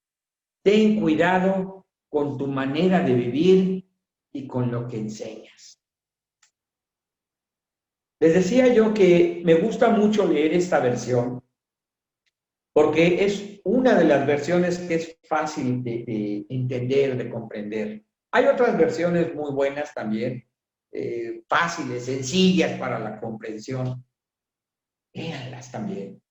Speaker 1: Ten cuidado con tu manera de vivir y con lo que enseñas. Les decía yo que me gusta mucho leer esta versión porque es una de las versiones que es fácil de entender, de comprender. Hay otras versiones muy buenas también, fáciles, sencillas para la comprensión. Léanlas también.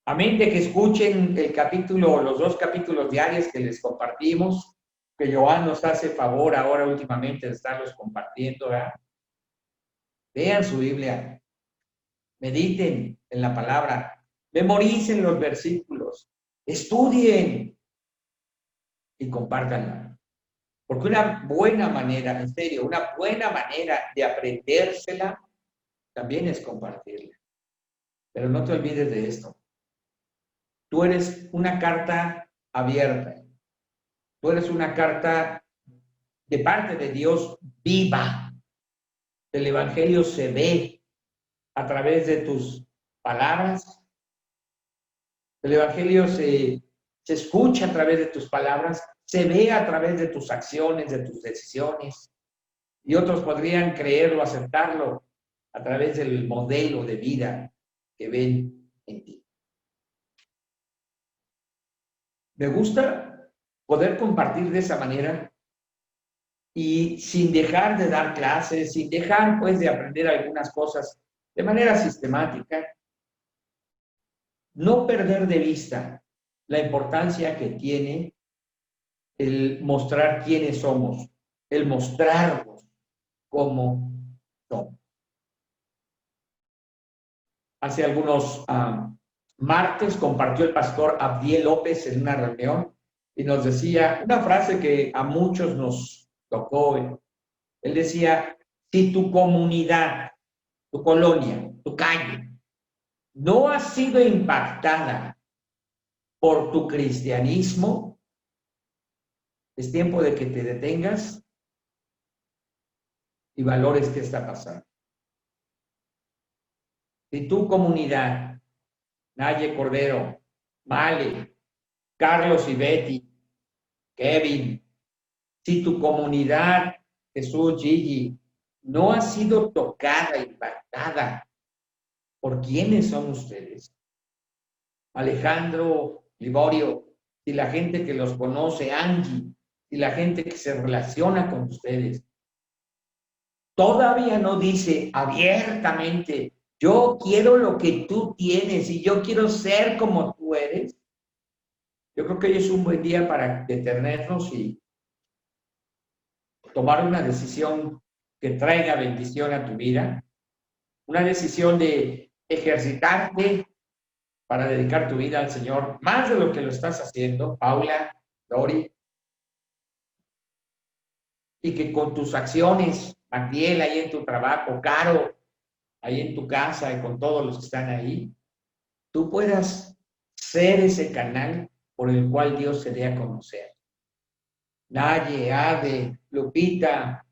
Speaker 1: Amén de que escuchen el capítulo, los 2 capítulos diarios que les compartimos, que Joan nos hace favor ahora últimamente de estarlos compartiendo, ¿verdad? Lean su Biblia, mediten en la palabra, memoricen los versículos, estudien y compártanla. Porque una buena manera, en serio, una buena manera de aprendérsela también es compartirla. Pero no te olvides de esto. Tú eres una carta abierta. Tú eres una carta de parte de Dios viva. El Evangelio se ve a través de tus palabras. El Evangelio se escucha a través de tus palabras, se ve a través de tus acciones, de tus decisiones. Y otros podrían creerlo, aceptarlo a través del modelo de vida que ven en ti. Me gusta poder compartir de esa manera y sin dejar de dar clases, sin dejar pues de aprender algunas cosas de manera sistemática, no perder de vista la importancia que tiene el mostrar quiénes somos, el mostrarnos cómo somos. Hace algunos martes compartió el pastor Abdiel López en una reunión y nos decía una frase que a muchos nos tocó. Él decía, si tu comunidad, tu colonia, tu calle, no ha sido impactada por tu cristianismo, es tiempo de que te detengas y valores qué está pasando. Si tu comunidad, Naye Cordero, Male, Carlos y Betty, Kevin, si tu comunidad, Jesús, Gigi, no ha sido tocada, impactada por quiénes son ustedes, Alejandro, Liborio, si la gente que los conoce, Angie, si la gente que se relaciona con ustedes, todavía no dice abiertamente, yo quiero lo que tú tienes y yo quiero ser como tú eres. Yo creo que hoy es un buen día para detenernos y tomar una decisión que traiga bendición a tu vida, una decisión de ejercitarte para dedicar tu vida al Señor, más de lo que lo estás haciendo, Paula, Dori, y que con tus acciones, Magdiel, ahí en tu trabajo, Caro, ahí en tu casa y con todos los que están ahí, tú puedas ser ese canal por el cual Dios se dé a conocer. Naye, Ade, Lupita,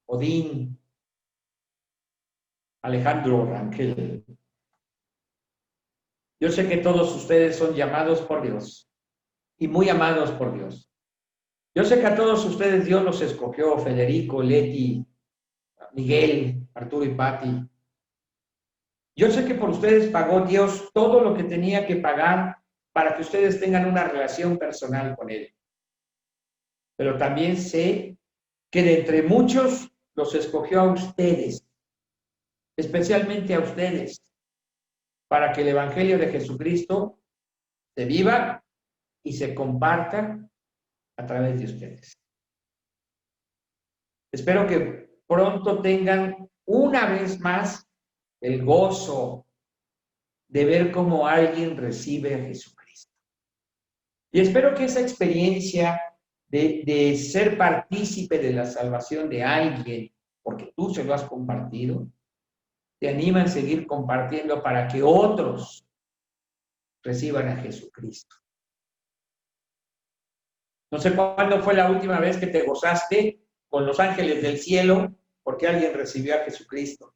Speaker 1: Odín, Alejandro, Rangel. Yo sé que todos ustedes son llamados por Dios y muy amados por Dios. Yo sé que a todos ustedes Dios los escogió, Federico, Leti, Miguel, Arturo y Pati. Yo sé que por ustedes pagó Dios todo lo que tenía que pagar para que ustedes tengan una relación personal con Él. Pero también sé que de entre muchos los escogió a ustedes, especialmente a ustedes, para que el Evangelio de Jesucristo se viva y se comparta a través de ustedes. Espero que pronto tengan una vez más el gozo de ver cómo alguien recibe a Jesucristo. Y espero que esa experiencia de ser partícipe de la salvación de alguien, porque tú se lo has compartido, te anima a seguir compartiendo para que otros reciban a Jesucristo. No sé cuándo fue la última vez que te gozaste con los ángeles del cielo porque alguien recibió a Jesucristo.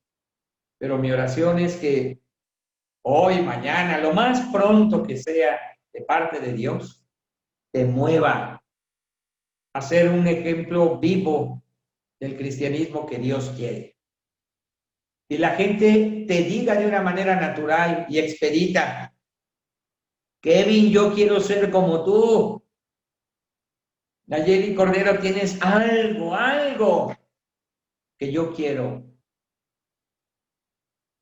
Speaker 1: Pero mi oración es que hoy, mañana, lo más pronto que sea de parte de Dios, te mueva a ser un ejemplo vivo del cristianismo que Dios quiere. Y la gente te diga de una manera natural y expedita: Kevin, yo quiero ser como tú. Nayeli Cordero, tienes algo que yo quiero.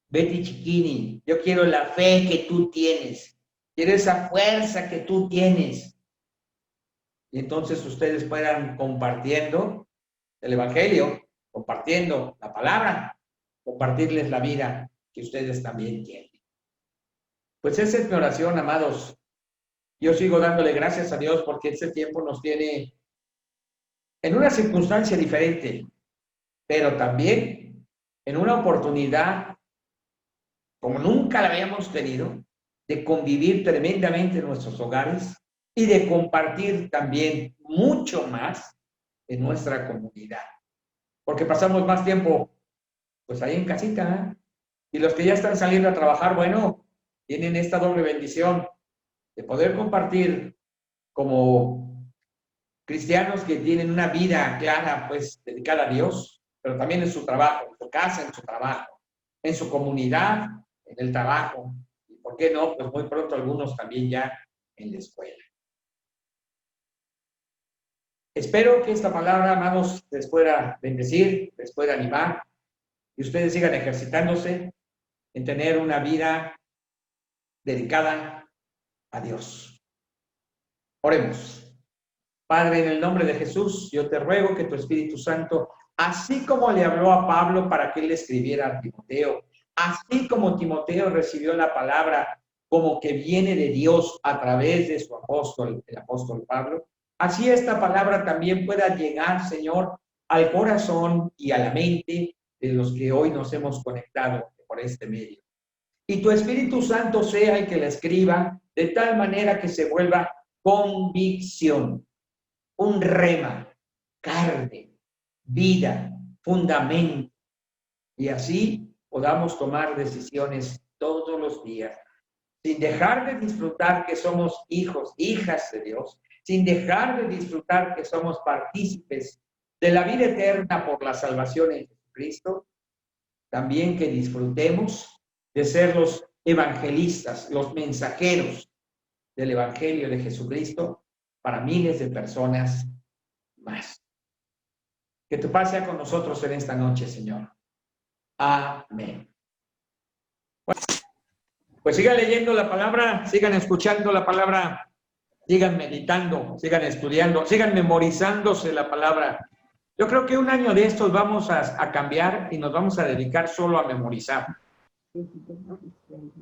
Speaker 1: Betty Chiquini, yo quiero la fe que tú tienes. Quiero esa fuerza que tú tienes. Y entonces ustedes puedan compartiendo el Evangelio, compartiendo la palabra, compartirles la vida que ustedes también tienen. Pues esa es mi oración, amados. Yo sigo dándole gracias a Dios porque este tiempo nos tiene en una circunstancia diferente, pero también en una oportunidad como nunca la habíamos tenido, de convivir tremendamente en nuestros hogares y de compartir también mucho más en nuestra comunidad. Porque pasamos más tiempo pues ahí en casita, ¿eh? Y los que ya están saliendo a trabajar, bueno, tienen esta doble bendición de poder compartir como cristianos que tienen una vida clara, pues dedicada a Dios, pero también en su trabajo, en su casa, en su trabajo, en su comunidad, en el trabajo, y por qué no, pues muy pronto algunos también ya en la escuela. Espero que esta palabra, amados, les pueda bendecir, les pueda animar, y ustedes sigan ejercitándose en tener una vida dedicada a Dios. Oremos. Padre, en el nombre de Jesús, yo te ruego que tu Espíritu Santo, así como le habló a Pablo para que él le escribiera a Timoteo, así como Timoteo recibió la palabra como que viene de Dios a través de su apóstol, el apóstol Pablo, así esta palabra también pueda llegar, Señor, al corazón y a la mente de los que hoy nos hemos conectado por este medio. Y tu Espíritu Santo sea el que la escriba de tal manera que se vuelva convicción, un rema, carne, vida, fundamento, y así podamos tomar decisiones todos los días, sin dejar de disfrutar que somos hijos, hijas de Dios, sin dejar de disfrutar que somos partícipes de la vida eterna por la salvación en Jesucristo, también que disfrutemos de ser los evangelistas, los mensajeros del Evangelio de Jesucristo para miles de personas más. Que tu paz sea con nosotros en esta noche, Señor. Amén. Bueno, pues sigan leyendo la palabra, sigan escuchando la palabra, sigan meditando, sigan estudiando, sigan memorizándose la palabra. Yo creo que un año de estos vamos a cambiar y nos vamos a dedicar solo a memorizar.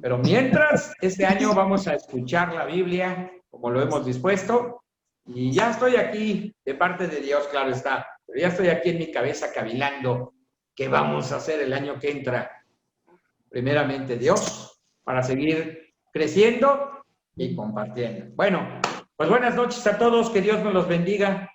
Speaker 1: Pero mientras, este año vamos a escuchar la Biblia como lo hemos dispuesto. Y ya estoy aquí de parte de Dios, claro está. Pero ya estoy aquí en mi cabeza cavilando qué vamos a hacer el año que entra. Primeramente Dios, para seguir creciendo y compartiendo. Bueno, pues buenas noches a todos, que Dios nos los bendiga.